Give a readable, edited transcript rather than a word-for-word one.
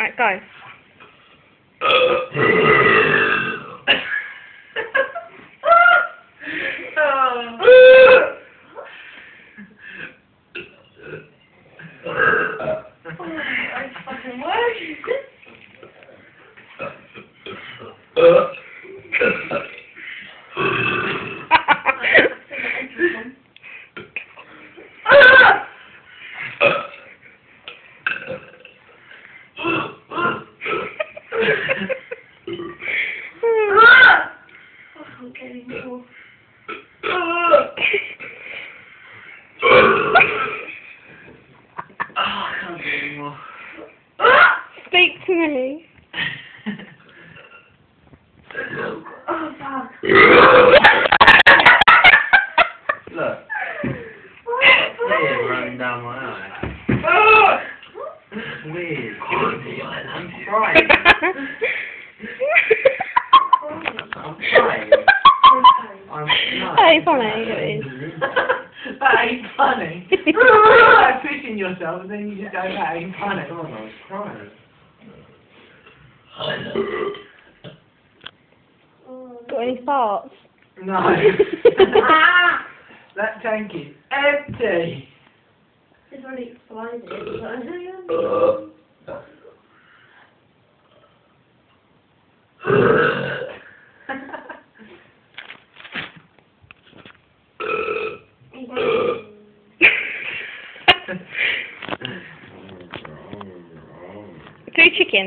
Right, go. It's fucking working. Speak to me. Oh, fuck. Look. Tears running down my eye. Weird. I'm crying. I'm crying. That ain't funny, it is. That ain't funny. You're like pushing yourself and then you just go, that ain't funny. Oh, I was crying. Got any farts? No. That tank is empty. It's already exploded. Do chicken.